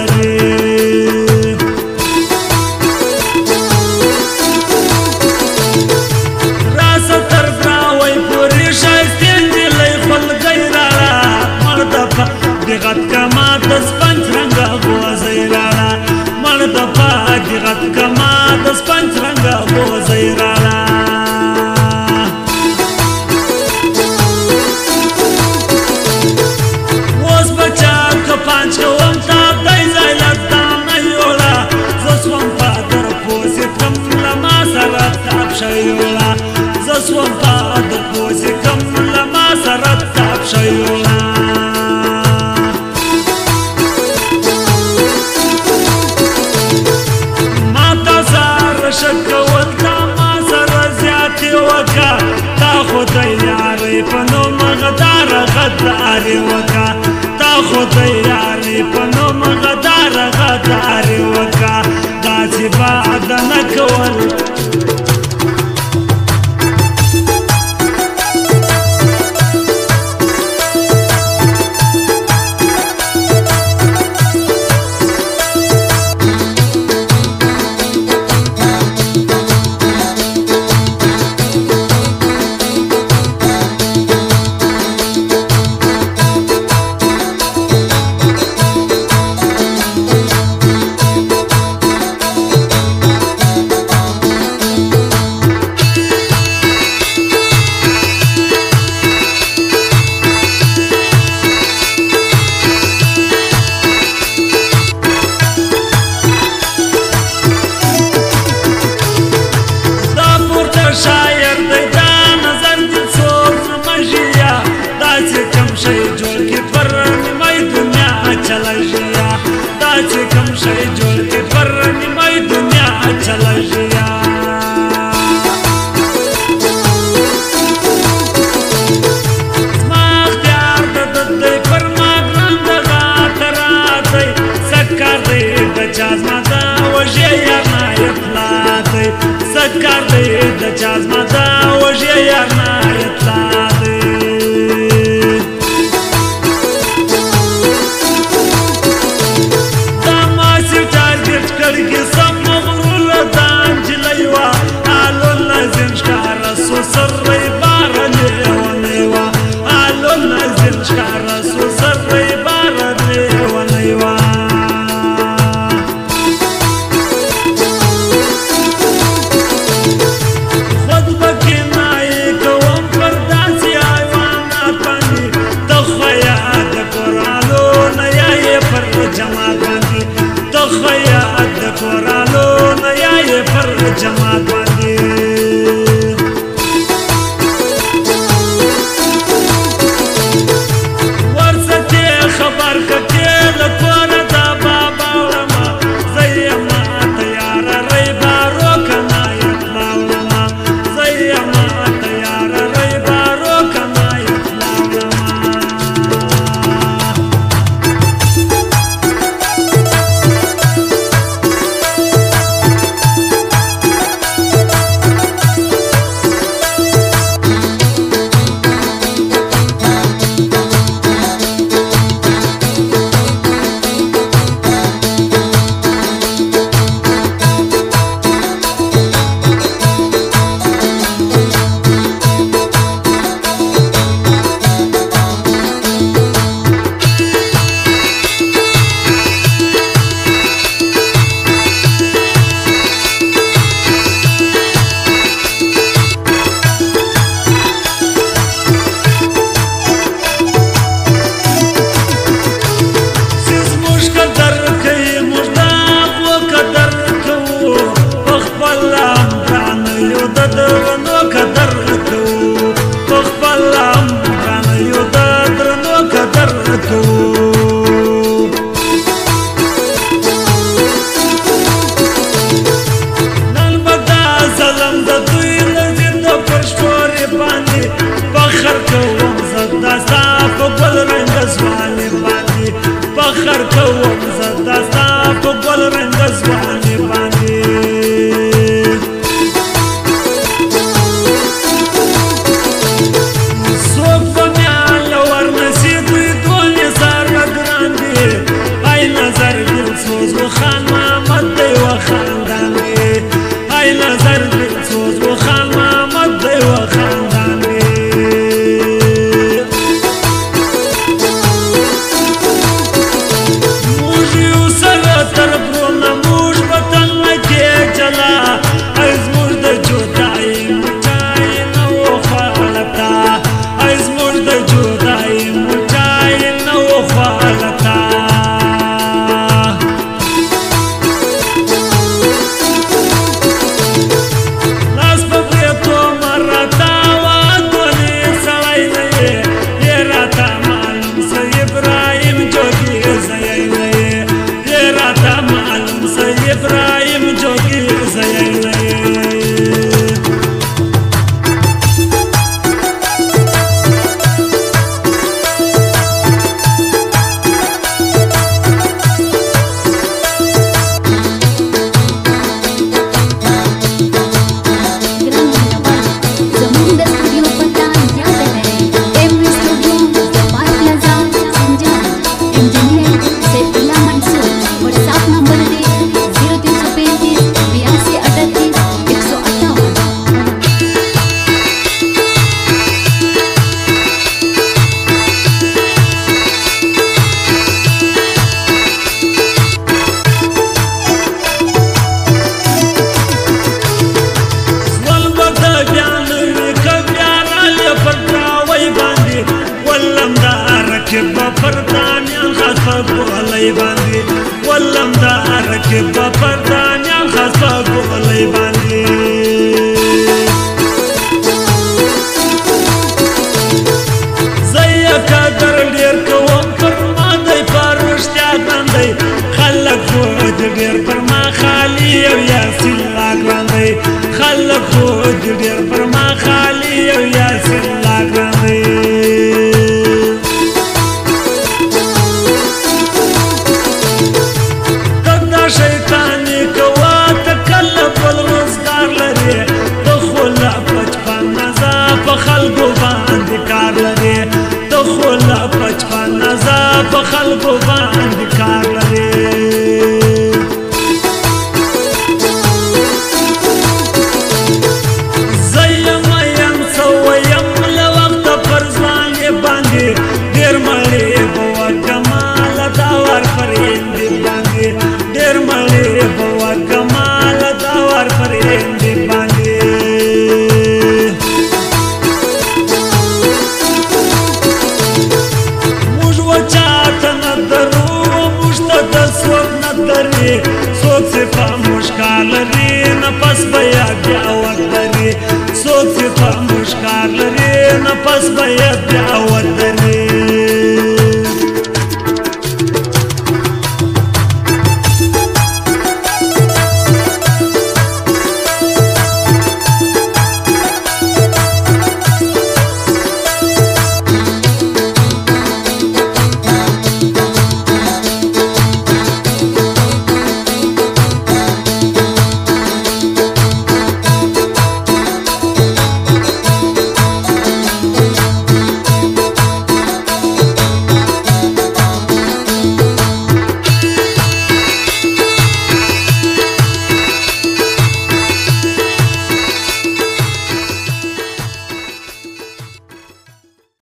لري راس تر براوي پوری شایستین دلی خلقی رالا مردفا دیغت کما دس پنچ رنگا گوزی رالا مردفا دیغت کما دس پنچ رنگا گوزی رالا وز بچا کپانچ کوم تا دای زایلت دانیولا زسوم پادر پوسی کم لما سرت تاب شیولا زسوم پادر پوسی کم لما سرت تاب شیولا ماتا سار شکول تا ما سر زیاتی وکا تا خدای یاری پنو مغدار غداری وکا تا خدای یاری پنو مغدار غداری وکا داسی بعد نکول شاعر دی دا نظر دی څوک نمژیا داسې کم شی جوړ کړي پر نیمای دنیا چلژیا داسې کم شی جوړ کړي پر نیمای دنیا چلژیا زما اختیار د دی پر ما ګران دغه ترا دی سکار دی د چا زما دا وژې یار نه اطلاع دی سکار دی د چا زما دا وژې یار نه اطلاع دی دا ماسې ټارګېټ کړګي سم مغروره دا نجلۍ وه الو لازم ښکاره سو سری باره لیونۍ وه الو لازم ښکاره سو سری باره لیونۍ وه جماعت باندې ورسته خبر کته د کور دا بابا ورما زېما تیار ری بارو کنا یتلاوما زېما تیار ری بارو کنا یتلاوما خان محمد دی و خاندان دی ای نظر دل سوز و خان محمد دی و خاندان دی موږ یو سره تر برونه موږ وطن نه کې چلا ای زموږ د جدایي مټای نه وخوالتا ای زموږ د جدایي مټای نه وخوالتا Ibrahim Jogi Zayalay بپردانیان خاص بغلی باندې ولم دا رکب بپردانیان خاص بغلی باندې زیا قدر ډیر کوم پر ما دی پرشتیا باندې خلک خو ډیر پر ما خالی او یاسین لاګاندې خلک خو ډیر پر ما خالی او یاسین لاګاندې شیطانی کوا تکل بل روزگار لري دخولا پچپن نزا په خلکو باندې کار لري دخولا پچپن نزا په خلکو باندې کار لري زیم یم سویم له وخت پر ځوان باندې ډېر مړې په کمال دا ور فرېندې باندې ډېر مړې په کمال دا ور فرېندې باندې موږ وچاته نه درو موږ ته د څوک نه دري څوک چې په موږ کار لري نفس بیا بیا وخت لري څوک چې په موږ کار لري نفس بیا